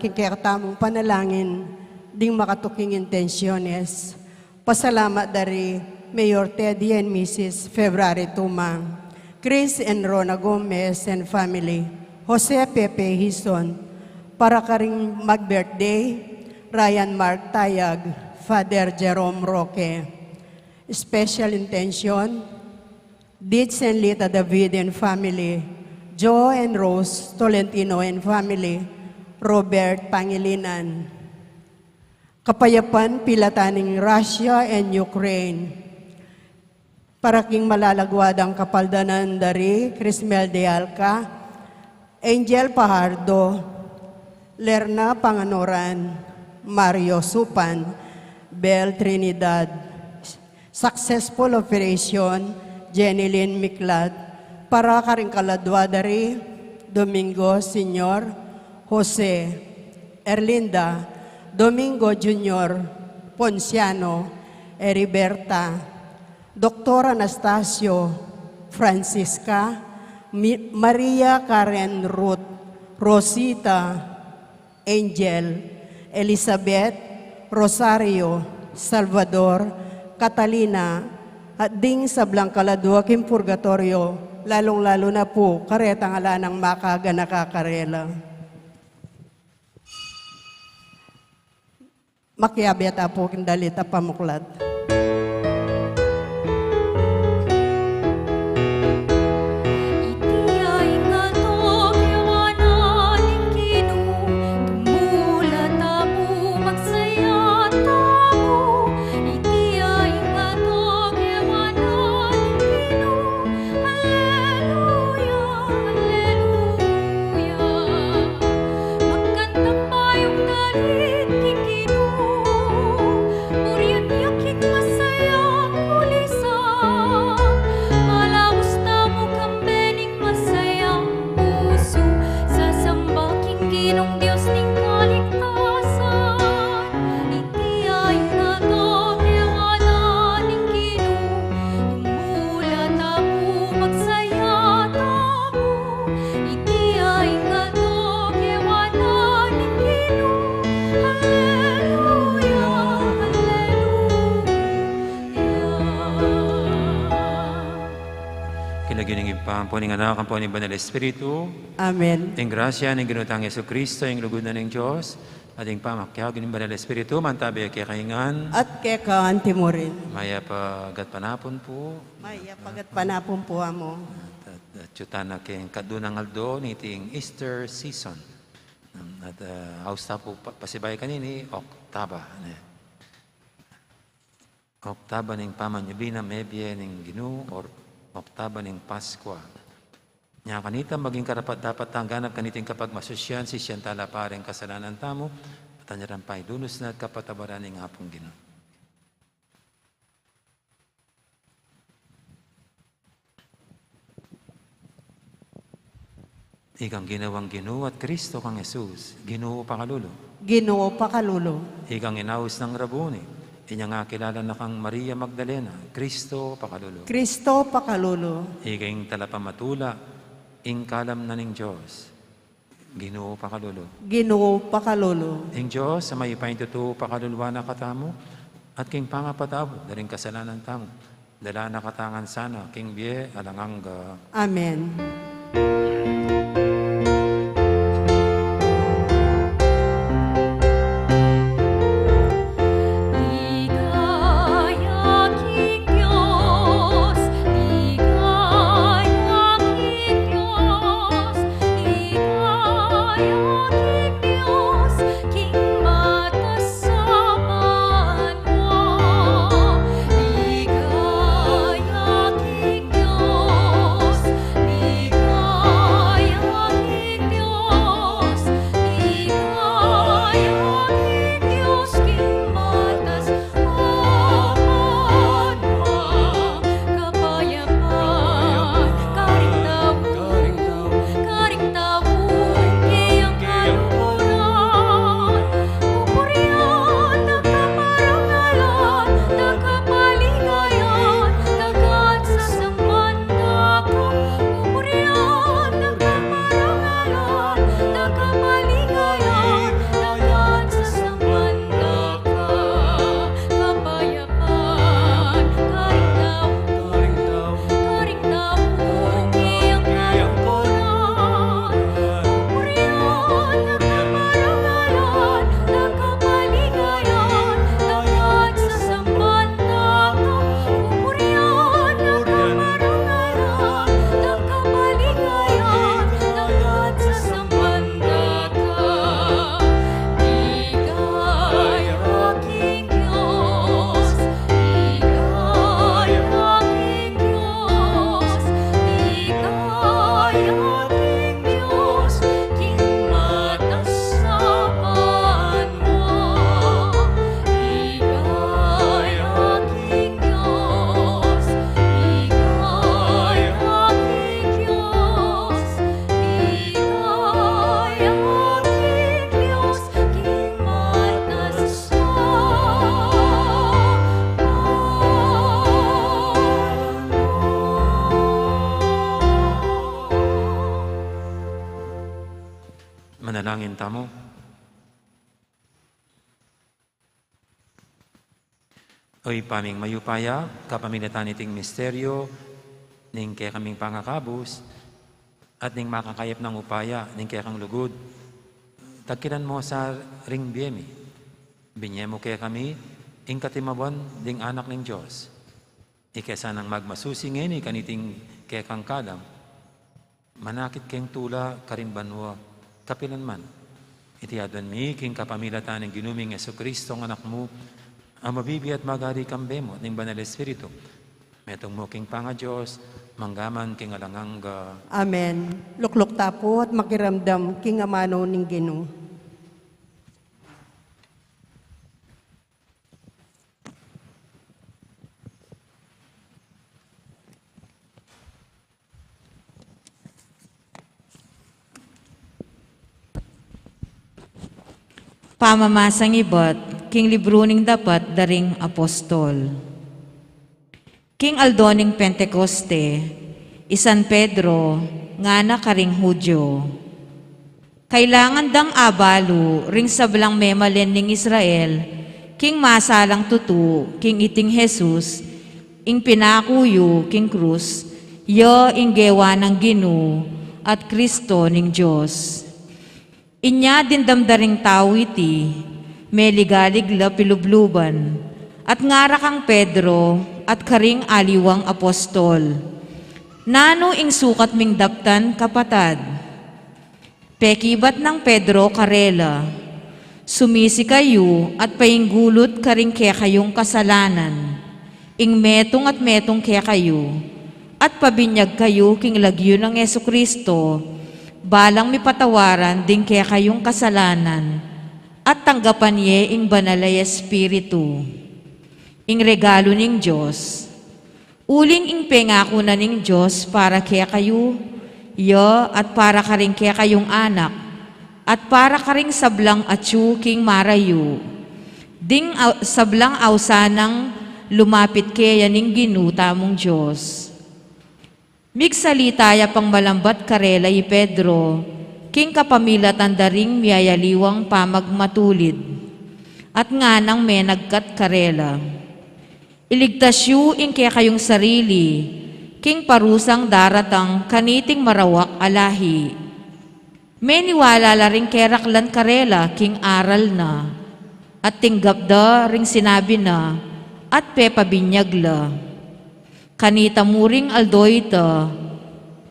kikatamong panalangin ding makatuking intensyones. Pasalamat dari Mayor Teddy and Mrs. February Tumang, Chris and Rona Gomez and family, Jose Pepe Hison, para karing mag-birthday, Ryan Mark Tayag, Father Jerome Roque. Special intention, Ditz and Lita David and family, Joe and Rose Tolentino and family, Robert Pangilinan. Kapayapan pilataning Russia and Ukraine. Para king malalagwadang kapaldanan dari Crismel de Alca, Angel Pajardo, Lerna Panganoran, Mario Supan, Bel Trinidad. Successful operation, Jenilyn Miklad, para karing kaladwa dari Domingo Senior, Jose, Erlinda, Domingo Junior, Ponciano, Heriberta, Dr. Anastasio, Francisca, Maria Karen Ruth, Rosita, Angel, Elizabeth, Rosario, Salvador, Catalina, at ding sa Blancaladua, Kim Purgatorio, lalong-lalo na po, karetang ala ng makaga nakakarela. Makiabyata po kindalita pamuklad. Pampuning anak, ang puning banal Espiritu. Amen. Ang grasya ng ginutang Yesu Kristo, ang lugod na ng Diyos, at ang pamakyaw ng banal Espiritu, mantabi kay kaingan. At kay kaan timurin. Maya pagat panapon po. Maya pagat panapon po amo. At yutan na kay kadunang aldo, niting Easter season. At hausta po pasibay kanini, Oktaba. Oktaba ng pamanyabina, mebye ng Ginu, or Oktaba ng Paskwa. Nya kanita maging karapat dapat tangganap kaniting kapag masusyan si siyan tala pareng kasalanan tamo at anyarampay dunos na at kapatabaran ng hapong Ginoo. Ikang ginawang Ginoo at Kristo kang Jesus, Ginoo pakalulo. Ginoo pakalulo. Ikang inaus ng Rabuni, inya nga kilala na kang Maria Magdalena, Kristo pakalulo. Kristo pakalulo. Ikang talapamatula, ingkalam na ning Diyos, Ginoo pakalulo. Ginoo pakalulo. Ing Diyos, sa may ipaintuto pakaluluwa na katamo, at king pangapatabo, daring kasalanan tamo, dala na katangan sana, king biye alangangga. Amen. Ligaya tamo. Oy paming mayupaya, kapamilatan iting misteryo, ning kaya kaming pangakabus, at ning makakayap ng upaya, ning kaya kang lugod. Tagkiran mo sa ring biyemi. Binye mo kaya kami, ing katimawan ding anak ng Diyos. Ikesa nang magmasusingin, ikaniting kaya kang kadam. Manakit kayong tula, karimbanwa, kapilan man. Itiyadan mi, king kapamilatan ng ginuming Jesucristo ng anak mo, ang mabibi at magari kambemo ng Banal Espiritu. Metong mo king panga Diyos, manggaman king alanganga. Amen. Luklok tapo at makiramdam king amano ning Ginoo. Pamamasang ibat, king libro ning dapat daring apostol. King Aldoning Pentecoste, Isan Pedro, nga na karing Hudyo. Kailangan dang abalo, ring sablang memalen ning Israel, king masalang tutu, king iting Jesus, ing pinakuyo, king krus, yo ing gewa ng Ginoo, at Kristo ning Diyos. Inya din damdaring tao iti, meligaligla pilubluban, at ngara kang Pedro, at karing aliwang apostol. Nano ing sukat ming daptan kapatad. Pekibat ng Pedro karela, sumisi kayo at painggulot karing kaya kayong kasalanan, ing metong at metong kaya kayo, at pabinyag kayo king lagyo ng Jesucristo, balang mipatawaran din kaya kayong kasalanan, at tanggapan ye ing banalay Espiritu. Ing regalo ning Diyos, uling ing pengako na ning Diyos para kaya kayo, yo at para karing kaya kayong anak, at para karing sablang atyu king marayu, ding sablang awsanang lumapit kaya ning ginuta mong Diyos. Migsalita pang malambat karela y Pedro, king kapamilatan daring miyayaliwang pamagmatulid, at nga nang menagkat karela. Iligtas yu ing kaya kayong sarili, king parusang daratang kaniting marawak alahi. Meniwala la ring keraklan karela, king aral na, at tinggap da ring sinabi na, at pepabinyag la. Kanita muring aldoyta,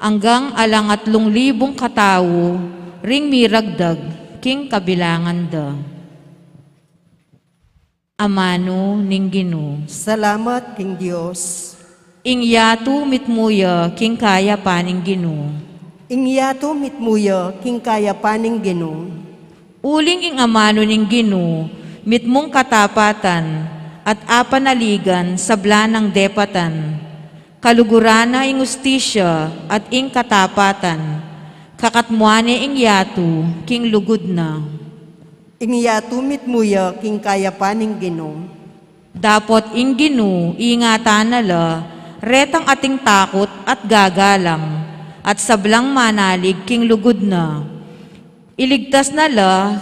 hanggang alang 3,000 katao, ring miragdag, king kabilangan da. Amano ning Ginoo. Salamat king Dios. Ing yatu mitmuya, king kaya paning Ginoo. Ingyato mitmuya king kaya paning Ginoo. Uling ing amano ning Ginoo, mitmong katapatan, at apanaligan sabla ng depatan. Kalugurana ing ustisya at ing katapatan, kakatmuane ing yatu, king lugod na. Ingyato mitmuya king kaya paning Ginoo. Dapot ing Ginoo, ingatan nala, retang ating takot at gagalang, at sablang manalig king lugod na. Iligtas nala,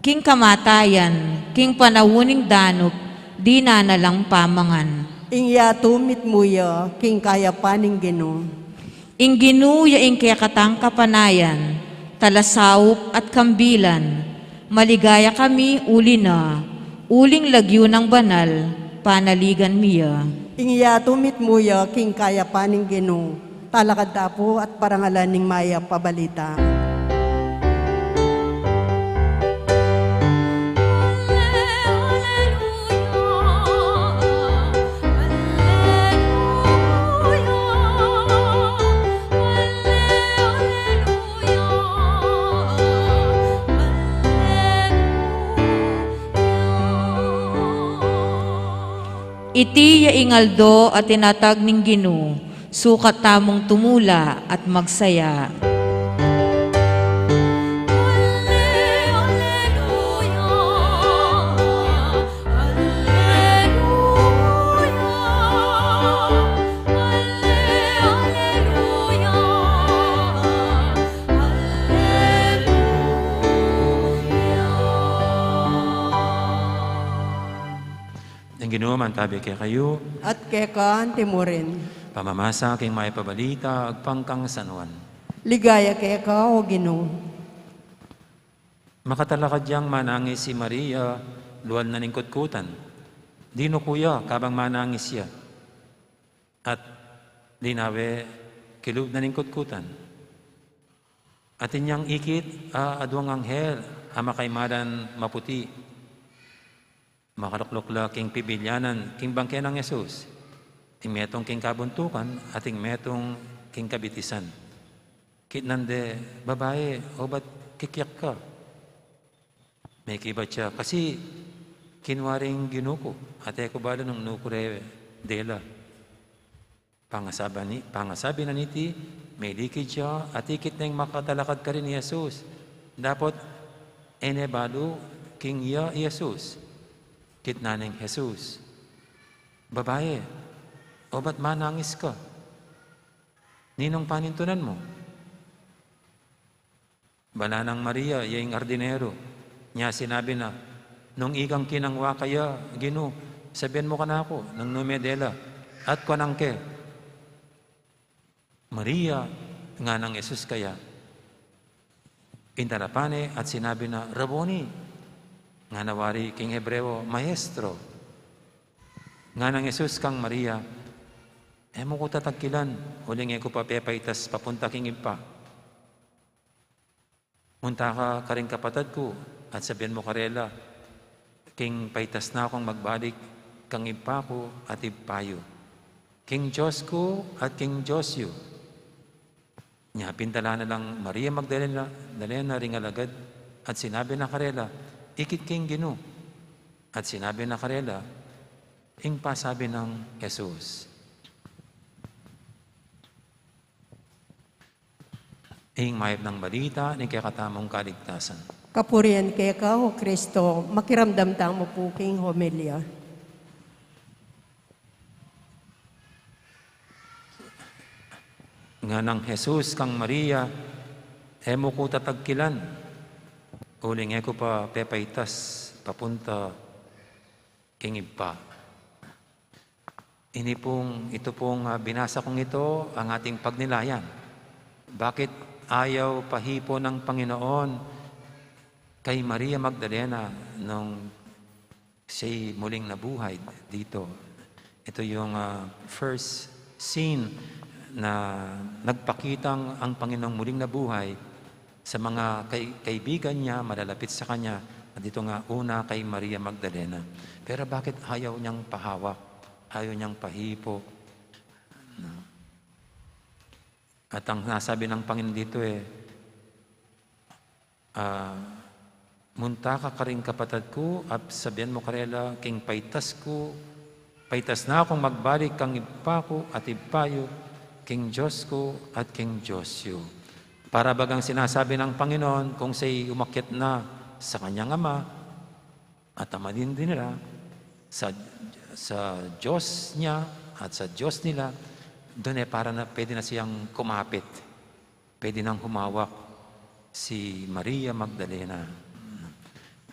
king kamatayan, king panawuning danop, di na nalang pamangan. Ingyato mitmuya king kaya paning Ginoo. Ing Ginoo ya ing kaya katang kapanayan, talasawop at kambilan, maligaya kami uli na, uling lagyo ng banal, panaligan miya. Ingyato mitmuya king kaya paning Ginoo. Talakad tapo at parangalan ning maya pabalita. Iti ya ingaldo at tinatag ning Ginoo, sukat tamong tumula at magsaya. Ang Ginoo man tabi kay kayo, at kekan timurin. pamamasa king may pabalita, agpangkang sanuan. Ligaya keka o Ginoo. Makatalakad diyang manangis si Maria, luwal na ningkutkutan. Dino kuya, kabang manangis siya. At dinawe, kilub na ningkutkutan. At inyang ikit, adwang anghel, amakay madan maputi. Makaluklukla king pibilyanan, king bangke ng Yesus. Ting metong king kabuntukan, at ting metong king kabitisan. Kitnande, babae, o ba't kikyak ka? May kibat siya, kasi kinwaring ginuko, at eko bala ng nukure dela. Pangasabi na niti, may likid siya, at ikit na yung makatalakad ka rin ni Jesus. Dapat, enebalo, king iya Jesus. Kitna ng Jesus. Babae, o ba't manangis ka? Ninong panintunan mo? Bala ng Maria, yung ardinero, niya sinabi na, nung ikang kinangwa kaya, Ginoo, sabihan mo ka na ako, ng numedela, at kwanangke. Maria, nga ng Jesus kaya, intarapane at sinabi na, Rabboni, nga nawari king Hebreo, Maestro. Nga ng Jesus kang Maria, mo ko tatagkilan, huling ko papepaitas papunta king impa. Munta ka karing kapatid ko, at sabihan mo karela, king paitas na akong magbalik, kang impa ko at ipayo. King Diyos ko at King Diyosyo. Nya, pintala na lang Maria Magdalena, ring alagad, at sinabi na karela, ikit king Ginoo. At sinabi na karela, ing pasabi ng Jesus. Ing mayap ng balita, ning kakatamong kaligtasan. Kapurian keka o Kristo, makiramdam tamo po king homilia. Nga ng Jesus kang Maria, mo ko tatagkilan. Uling ko pa pepaitas, papunta king ipa. Ito pong binasa kong ito, ang ating pagnilayan. Bakit ayaw pahipo ng Panginoon kay Maria Magdalena nung siya'y muling nabuhay dito? Ito yung first scene na nagpakitang ang Panginoong muling nabuhay sa mga kaibigan niya, malalapit sa Kanya. At dito nga, una kay Maria Magdalena. Pero bakit ayaw niyang pahawak? Ayaw niyang pahipo? At ang nasabi ng Panginoon dito munta ka karing kapatid ko, at sabihan mo karela, king paitas ko, paitas na akong magbalik kang ipa ko at ipayo, king Diyos ko at king Diyosyo. Para bagang sinasabi ng Panginoon, kung siya'y umakyat na sa kanyang ama, at ama din nila, sa Diyos niya at sa Diyos nila, doon para na pwede na siyang kumapit. Pwede nang humawak si Maria Magdalena.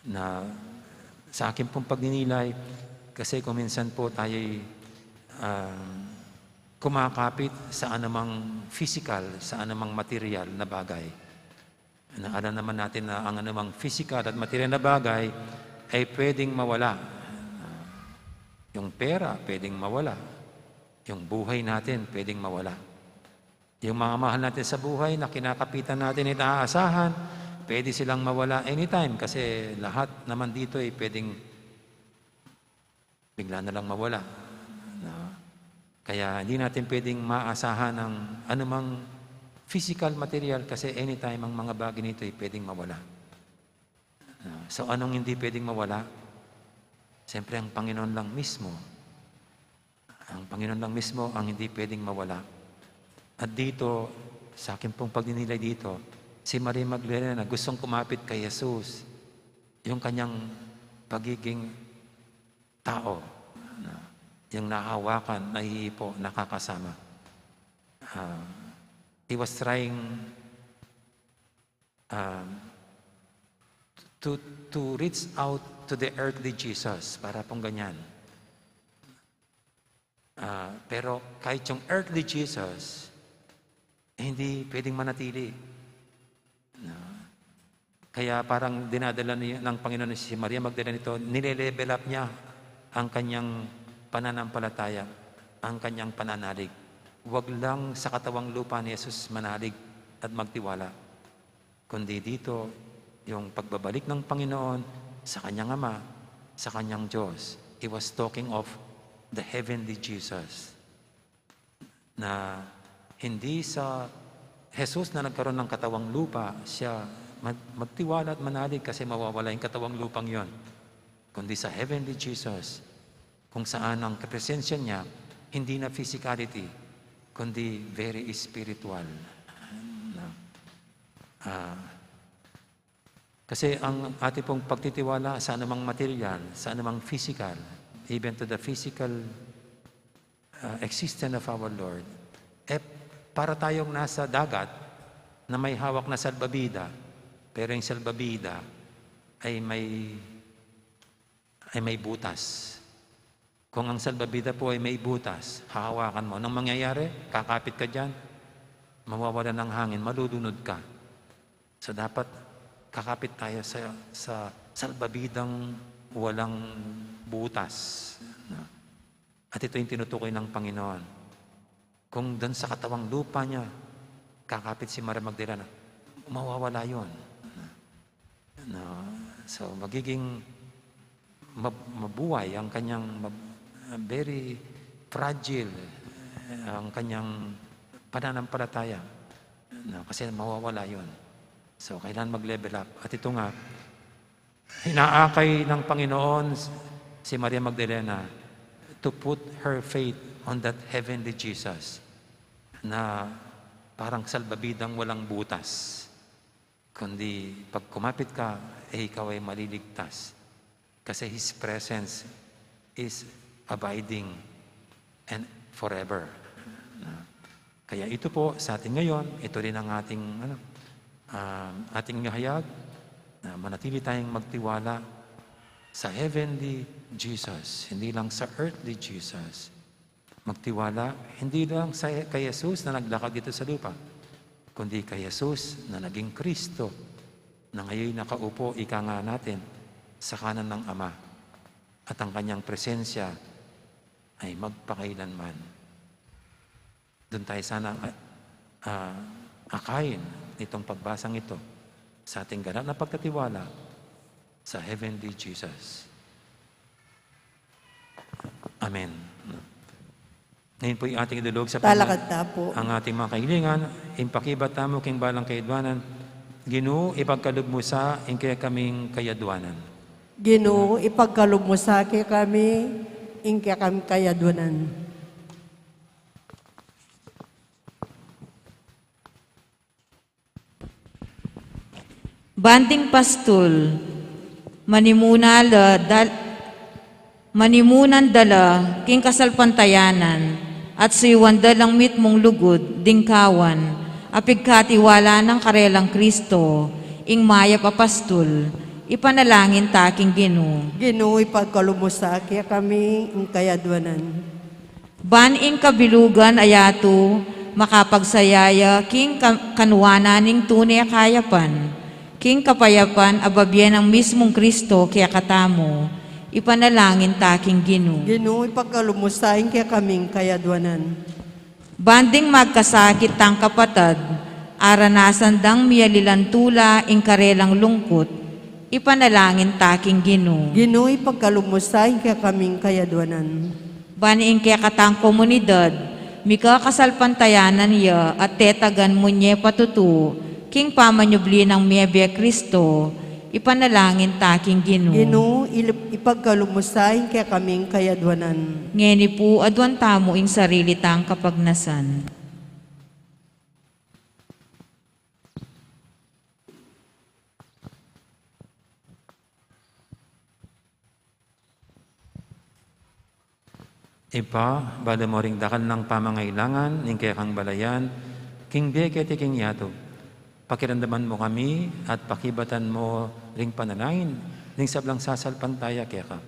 Na sa akin pong pagninilay, kasi kung minsan po tayo'y kumakapit sa anumang physical, sa anumang material na bagay. Alam naman natin na ang anumang physical at material na bagay ay pwedeng mawala. Yung pera, pwedeng mawala. Yung buhay natin, pwedeng mawala. Yung mga mahal natin sa buhay na kinakapitan natin at naaasahan, pwede silang mawala anytime kasi lahat naman dito ay pwedeng bigla na lang mawala. Kaya hindi natin pwedeng maasahan ng anumang physical material kasi anytime ang mga bagay nito ay pwedeng mawala. So anong hindi pwedeng mawala? Siyempre ang Panginoon lang mismo. Ang Panginoon lang mismo ang hindi pwedeng mawala. At dito, sa akin pong pagninilay dito, si Maria Magdalena gustong kumapit kay Jesus, yung kanyang pagiging tao, yung nahawakan, nahihipo, nakakasama. He was trying to reach out to the earthly Jesus, para pong ganyan. Pero kahit yung earthly Jesus, hindi pwedeng manatili. No? Kaya parang dinadala ng Panginoon si Maria Magdalena nito, nile-level up niya ang kanyang pananampalataya, ang kanyang pananalig. Huwag lang sa katawang lupa ni Jesus manalig at magtiwala, kundi dito yung pagbabalik ng Panginoon sa kanyang Ama, sa kanyang Diyos. He was talking of the heavenly Jesus, na hindi sa Jesus na nagkaroon ng katawang lupa, siya magtiwala at manalig kasi mawawala yung katawang lupang yon, kundi sa heavenly Jesus, kung saan ang presensya niya, hindi na physicality, kundi very spiritual. Kasi ang ating pong pagtitiwala sa anumang material, sa anumang physical, even to the physical existence of our Lord, para tayong nasa dagat na may hawak na salbabida, pero yung salbabida ay may butas. Kung ang salbabida po ay may butas, hahawakan mo. Nang mangyayari, kakapit ka dyan, mawawala ng hangin, malulunod ka. So dapat kakapit tayo sa salbabidang walang butas. At ito yung tinutukoy ng Panginoon. Kung doon sa katawang lupa niya, kakapit si Maria Magdalena, mawawala yun. So magiging mabuhay ang kanyang very fragile ang kanyang pananampalataya. Kasi mawawala yun. So kailangan mag-level up. At ito nga, hinaakay ng Panginoon si Maria Magdalena to put her faith on that heavenly Jesus na parang salbabidang walang butas. Kundi pag kumapit ka, ikaw ay maliligtas. Kasi His presence is abiding and forever. Kaya ito po sa atin ngayon, ito rin ang ating hayag na manatili tayong magtiwala sa heavenly Jesus, hindi lang sa earthly Jesus. Magtiwala, hindi lang kay Jesus na naglakad dito sa lupa, kundi kay Jesus na naging Kristo, na ngayon nakaupo, ika nga natin, sa kanan ng Ama. At ang kanyang presensya ay magpakailanman. Doon tayo sana akayin itong pagbasang ito sa ating ganap na pagkatiwala sa heavenly Jesus. Amen. Ngayon po yung ating idulog sa Talakad ta po. ang ating mga kahilingan, impakibat tamo king balang kayadwanan, Ginoo, ipagkaloob mo sa kaya kaming kayadwanan. Ginoo, ipagkalob mo sa akin kami, ingkya kami kayadwanan. Banding pastol, manimunan dala, king kasalpantayanan, at suywan dalang mitmong lugod, dingkawan, apigkatiwala ng karelang Kristo, ing mayap apastol, ipanalangin taking Ginoo. Ginoo, ipagkalob mo sa akin kami, ingkya kayadwanan. Ban ing kabilugan ayato, makapagsayaya, king kanuwananing tunay kayapan, king kapayapan ababyan ang mismong Kristo kaya katamo, ipanalangin taking Ginoo. Ginoo, ipagkalob mo sa akin kaming kayadwanan. Banding magkasakit tang kapatad, aranasan dang miyalilantula ing karelang lungkot, ipanalangin taking Ginoo. Ginoo, ipagkalob mo sa akin kaming kayadwanan. Bani ing kaya katang komunidad, mika kasalpantayanan niya at tetagan mo niya patutu, king pamanyubli ng Miebia Kristo, ipanalangin taking Ginoo. Ginoo, ipagkalob mo sa akin kaming kayadwanan. Ngeni po adwan tamo ing sarili tang kapagnasan. Ipa, bala mo ring dakal ng pamangailangan, ning kaya kang balayan, king bekete king yato. Pakiramdaman mo kami at pakibatan mo ring panalangin, ning sablang sasalpantaya kaya ka.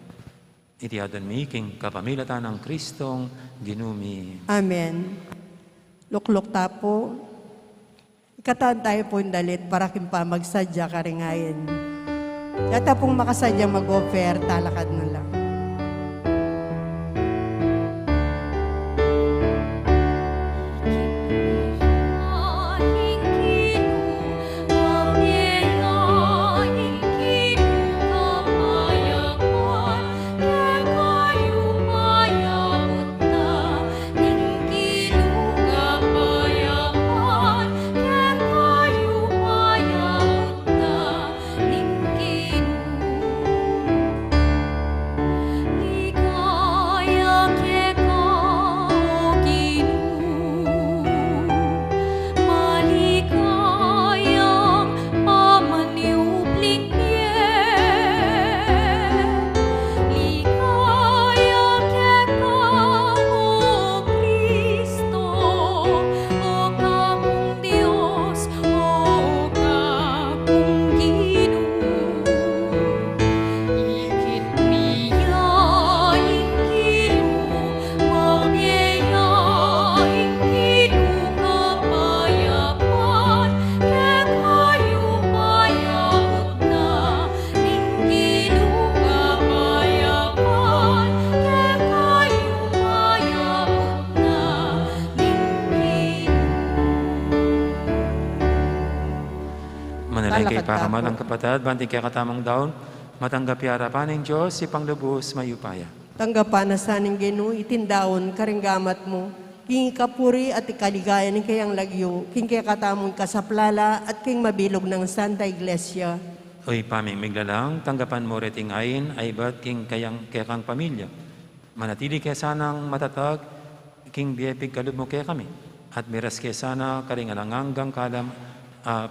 Itiadon mi king kapamilatan ng Kristong ginumi. Amen. Luklok tapo, ikataan tayo po yung dalit para kimpa magsadya karingayin. Yata pong makasadya mag-offer, talakad na lang. Manalay kay Talakad para tapo. malang kapatad, banting kay katamang daon, matanggap harapan ng Diyos, si panglubos mayupaya. Tanggapan na saning Ginoo itindaon karinggamat mo, king kapuri at ikaligaya ni kayang lagyo, king kaya katamong kasaplala at king mabilog ng Santa Iglesia. Uy, paming miglalang, tanggapan mo reting ayin, ay ba't king kayang pamilya. Manatili kaya sanang matatag, king biyepig kalub mo kaya kami. At miras kaya sana karingalanganggang kalam,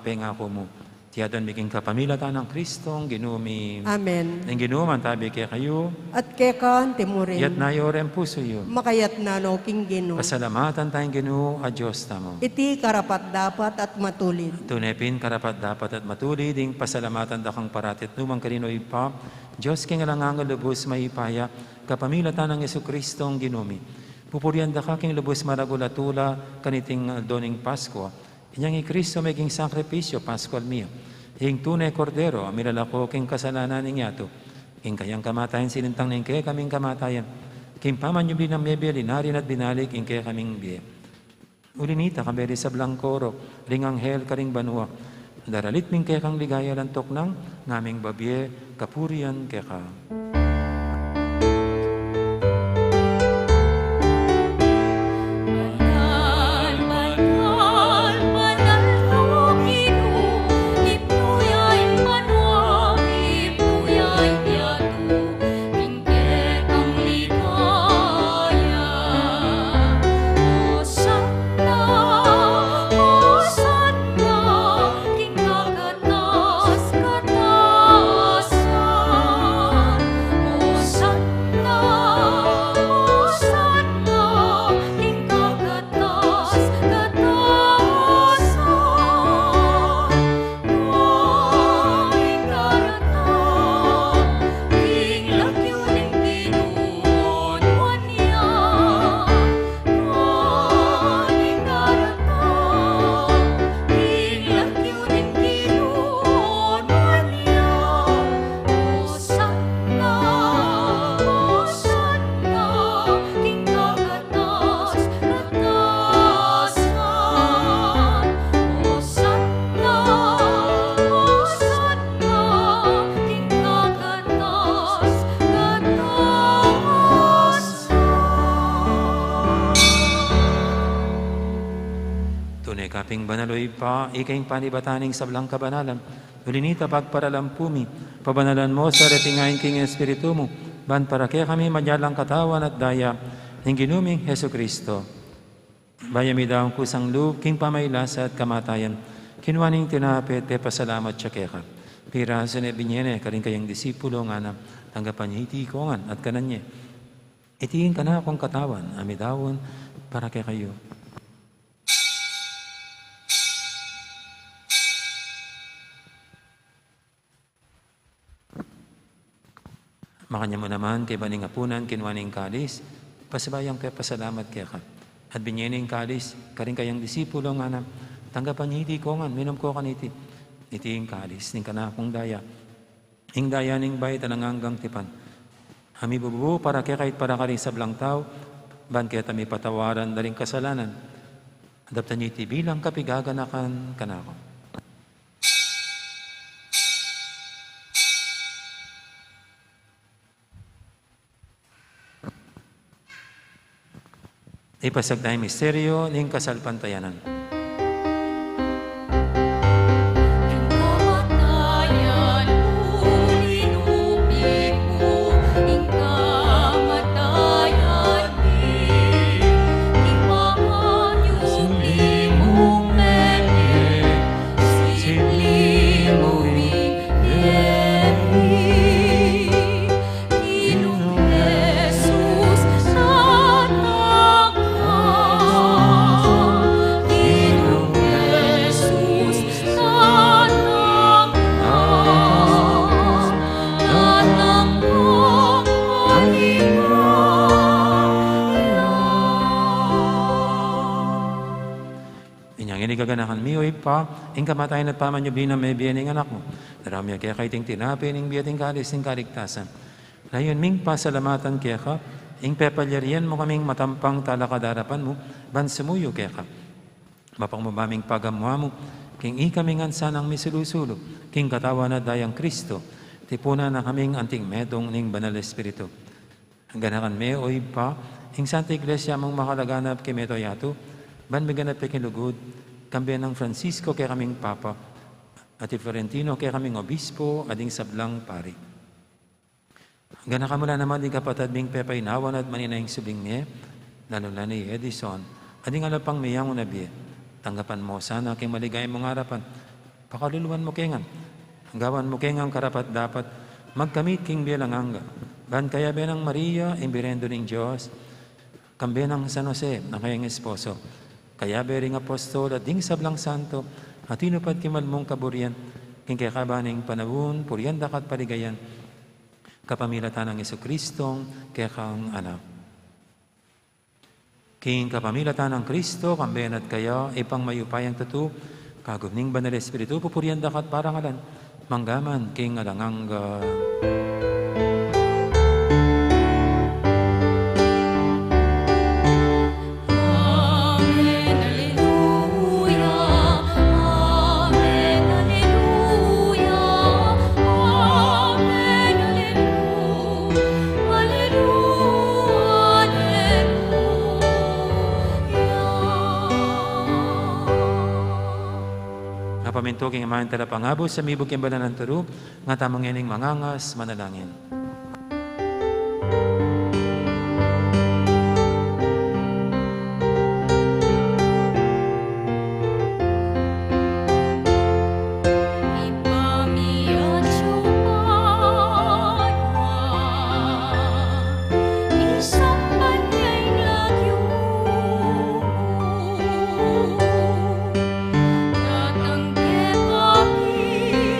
pengako mo. Tiyadon miging kapamilatan ng Kristong ginumi. Amen. Nang ginuman tabi kaya kayo, At kekan timurin, yat na yorem puso yun. makayat na no king Ginoo. Pasalamatan tayong Ginoo a Diyos tamo. Iti karapat dapat at matulid. Tunepin karapat dapat at matuli ding pasalamatan da kang paratit numang kaninoy pa. Diyos king alangang lubos maipaya kapamilatan ng Yesu-Kristong ginumi. Pupurian da ka king lubos maragulatula kaniting doning Pasko. Inyang Kristo maging sakripisyo Pascual mia. Ing tunay kordero milalako king kasalanan ninyato. King kayang kamatayan sinintang ning kaya kaming kamatayan. King paman yung binang mebel inarin at binalik ing kaya kaming biye. Ulinita kaberi sa Blancoro, ring anghel karing banua. Daralit ming kaya kang ligaya lantok ng naming babye, kapurian kaya ka. Tunay kaping banaloy pa, ikaing panibataning sablang kabanalan. Ulinita pagparalampumi, pabanalan mo sa retingayin king Espiritu mo, ban para kaya kami madyalang katawan at daya, ng ginuming Heso Kristo. Bayami daw ang kusang loob, king pamaylasa at kamatayan, kinwaning tinapit, te pasalamat siya kaya ka. Pira sa nebinyene, karing kayang disipulo nga na, tanggapan niya itikongan at kananye. Itiin ka na akong katawan, amidawon, para kaya kayo. Makanya mo naman kay baning apunan kinwaning kalis, pasabayang kay pasalamat kaya ka. At binyening kalis, karing kayang disipulo nga na, tanggapan niya iti ko nga, minom ko kaniti. Iti yung kalis, ning kanakong daya. Ing daya ning bayit ananganggang tipan. Hami bububu para kaya kahit para ka rin sa blang tao, ban kaya tami patawaran na rin kasalanan. Adaptan niya iti bilang kapigaganakan kanako. Ipasag tayo misteryo ning kasalpantayanan. Kamatayan mo, inupi mo, ing kamatayan din. Ipaman yung limong mene, simli mo rin yemi. Ginong Jesus sa Ginong Jesus sa Inyang inigaganahan miyo pa, ing kamatayan at paman nyo binam may biyaning anak mo. Narami kaya kaiting tinapi ning biyating kalis ning kaligtasan. Layon ming pasalamatan kaya ka, ing pepalyarian mo kaming matampang talakadarapan mo, ban sumuyo kaya ka. Mapangmamaming pagamwa mo, king ikaming ansanang misulusulo, king katawa na dayang Kristo, tipuna na kaming anting medong ning banal espiritu. Ganakan me oy pa, ing Santa Iglesia mong makalaganap kay Meto Yato, ban biganap kinlugod, kambiyan ng Francisco kay kaming Papa, at Florentino kay kaming Obispo, ading sablang pari. Gana ka mula naman di kapatad ming pepay nawan at maninayang subing niya, lalo na ni Edison, ading alapang mayang unabiye. Tanggapan mo sana kay maligay mong harapan. Pakaluluan mo kengan. Hanggawan mo kengang karapat dapat magkamit king bilang angga. Ban kaya benang Maria, imbirendo ng Diyos, kambenang San Jose, na kayang esposo. Kaya bering apostol at ding sablang santo, at tinupad kimal mong kaburian, king kaya kabaning panahon, puryandak at paligayan, kapamilatan ng Jesucristong kaya kang anak. King kapamilatan ng Kristo, kambayan at kaya, ipang mayupayang tatu, kagumning banal espiritu, pupuryandak at parangalan, manggaman, king alangangga. Amen, Alleluia. Amen, Alleluia. Amen, Alleluia. Alleluia, Alleluia. Napaminto king amahan talapangabo sa mibog king balan ng turo, nga tamang yaning mangangas, manalangin. Ipamiyat sumaya, isang banyay lagyo. Tatangke kami,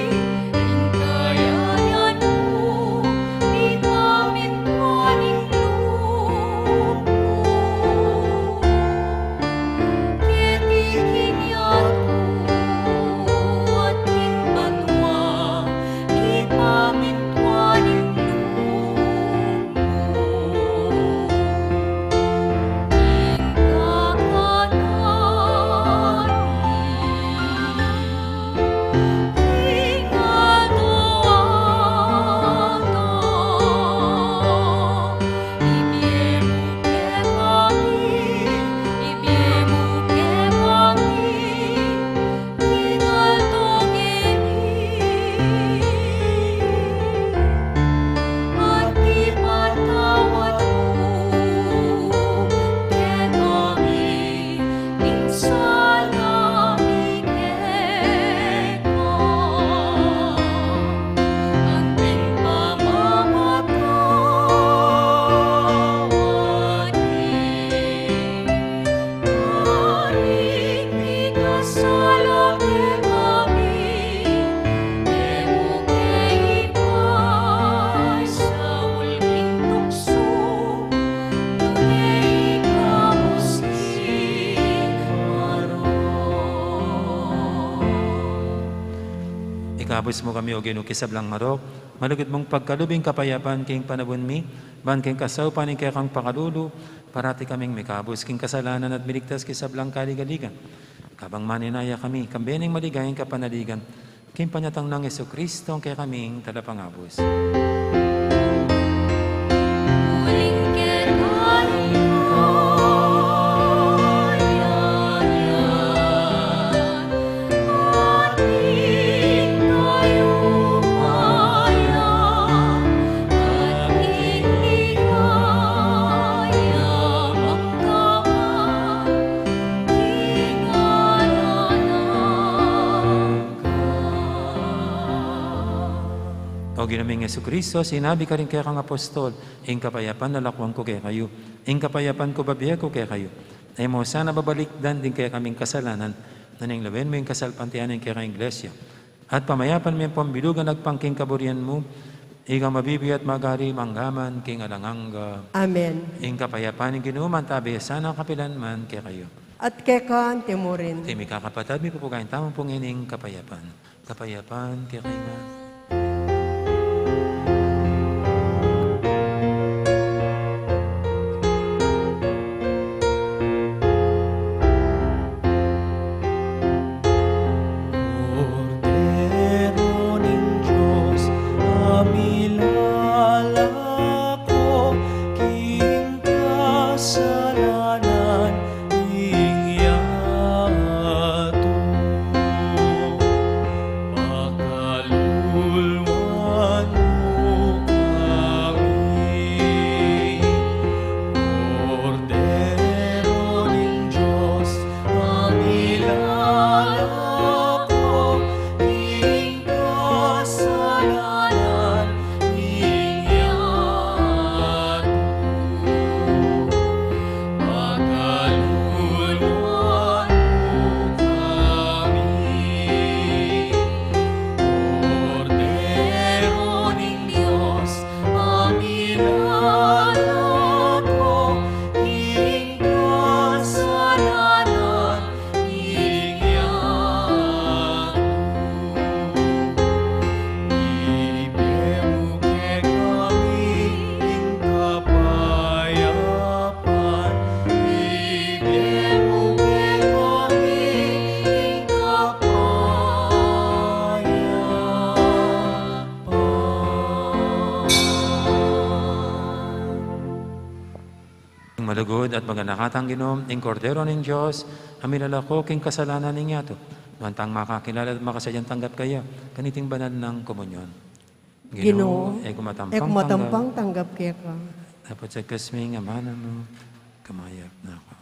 intayayan mo, Inabos mo kami o ginukisablang marok, malugod mong pagkalubing kapayapan king panabon mi, ban king kasaw paning kaya kang pakalulu, parati kaming mikabos king kasalanan at miligtas kisablang kaligaligan. Kabang maninaya kami, kambening maligayang kapanaligan, king panyatang ng Yesu Kristo ang kaya kaming talapangabos. Muling O ginaming Yesu Kristo, sinabi ka rin kaya kang apostol, ing kapayapan nalakwang ko kaya kayo, ing kapayapan ko babiya ko kaya kayo. Ay mo sana babalikdan din kaya kaming kasalanan, naning lawen mo yung kasalpantianin kaya kang iglesia. At pamayapan mo yung pambilugan nagpangking kaburian mo, ikaw mabibi at magari manggaman king alanganga. Amen. Ing kapayapan yung ginuman tabi, sana kapilan man kaya kayo. At kekan timurin. Timi kakapatad, may pupugayin tamang pungining kapayapan. Kapayapan kaya kayo nga. Cordero ng Diyos, amilalako, king kasalanan, ingyato. Pakaluluan mo kami. Cordero ng Diyos, amilalako, king kasalanan, ingyato. Pakaluluan mo kami. Cordero ng Diyos, amilalako, king kasalanan, ingyato. Ibigay mo kay kami ing kapayapan. Ibigay mo kay kami ing kapayapan. Ing malugod at maganakatang ginom, ing kordero ng Diyos, amilalako king kasalanan ng yato. Mantang makakilala at makasadyang tanggap kaya, kaniting banal ng komunyon. Ginoo, kumatampang tanggap keka. dapat sa kasming amana mo, kamayap na ako.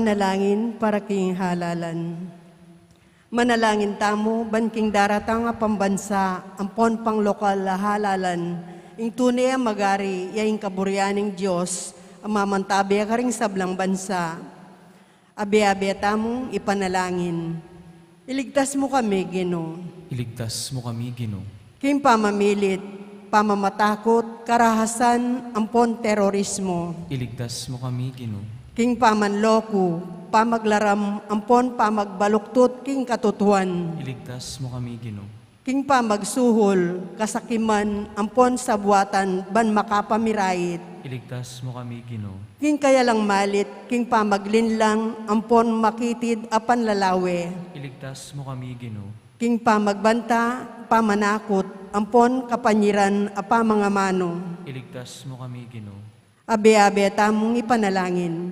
Panalangin para king halalan. Manalangin tamo, banking daratang nga pambansa, ampon pang lokal la halalan, ing tunay ang magari, yaing kaburyaning Diyos, ang mamantabi ka ring sablang bansa. Abi-abi tamong ipanalangin. Iligtas mo kami, Ginoo. Iligtas mo kami, Ginoo. King pamamilit, pamamatakot, karahasan, ampon terorismo. Iligtas mo kami, Ginoo. King pamanloko, pamaglaram, ampon pamagbaluktot, king katutuan. Iligtas mo kami, Ginoo. King pamagsuhol, kasakiman, ampon sabuatan, ban makapamirait. Iligtas mo kami, Ginoo. King kaya lang malit, king pamaglinlang, ampon makitid, apan lalawe. Iligtas mo kami, Ginoo. King pamagbanta, pamanakot, ampon kapanyiran, apa mga mano. Iligtas mo kami, Ginoo. Abe-abe tamong ipanalangin.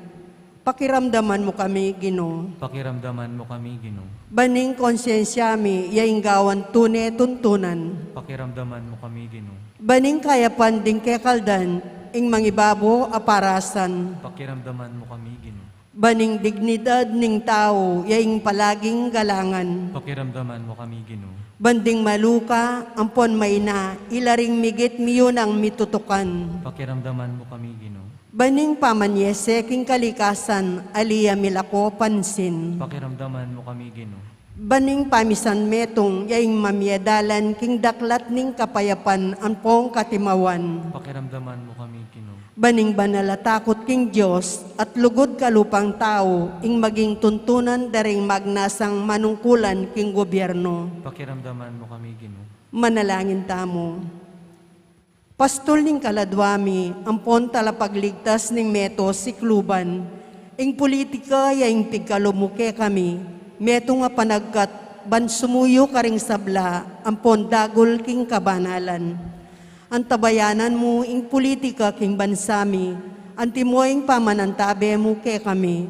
Pakiramdaman mo kami, Ginoo. Pakiramdaman mo kami, Ginoo. Baning konsyensya mi, yaing gawan tune tuntunan. Pakiramdaman mo kami, Ginoo. Baning kaya panding kekaldan, ing mangibabo aparasan. Pakiramdaman mo kami, Ginoo. Baning dignidad ning tao, yaing palaging galangan. Pakiramdaman mo kami, Ginoo. Banding maluka, ampon mayna, ilaring migit miyon ang mitutukan. Pakiramdaman mo kami, Ginoo. Baning pamanyese, king kalikasan, aliya milako pansin. Pakiramdaman mo kami, Ginoo. Baning pamisan metong, yaing mamyadalan, king daklat ning kapayapan, ampong katimawan. Pakiramdaman mo kami, Ginoo. Baning banalatakot king Diyos, at lugod kalupang tao, ing maging tuntunan daring magnasang manungkulan king gobyerno. Pakiramdaman mo kami, Ginoo. Manalangin tamo. Pastol ning kaladwami, ampon talapagligtas ning meto sikluban, ing politika yaing pigkalumuke kami, meto nga panagkat ban sumuyo karing sabla, ampon dagol king kabanalan. Ang tabayanan mo ing politika king bansami, antimoing pamanantabe mo ke kami.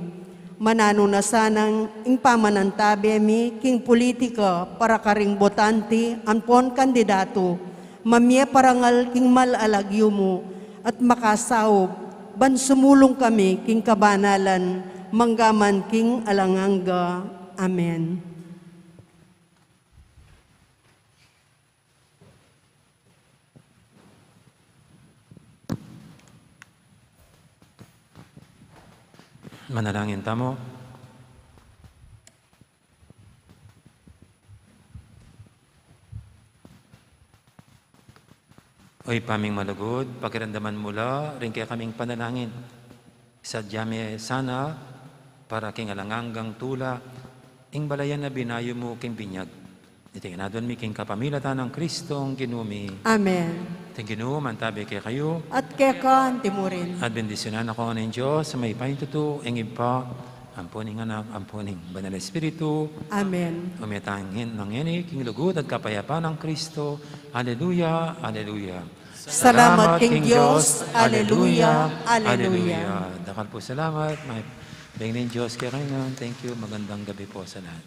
Manano na sanang ing pamanantabe mi king politika para karing botante, ampon kandidato, mamye parangal king malalagyo mo at makasaob, ban sumulong kami king kabanalan, manggaman king alanganga. Amen. Manalangin tamo. Oy paming malugod, pakiramdaman mula, rin kaya kaming panalangin. Sadyame sana, para king alanganggang tula, ing balayan na binayo mo king binyag. Itingin na doon mi king kapamilatan ng Kristong ginumi. Amen. Ting ginoo, mantabi kay kayo. At kekan timurin. At bendisyonan ako ng Diyos sa may pahintuto, ing ipa, ampuning anak, ampuning banal na Espiritu, Amen. umitangin ng ini, king lugod at kapayapaan ng Kristo. Alleluia, Alleluia. Salamat King Diyos. Alleluia, Alleluia. Dakal po salamat. May bengning Diyos kaya kayo. Thank you. Magandang gabi po sa lahat.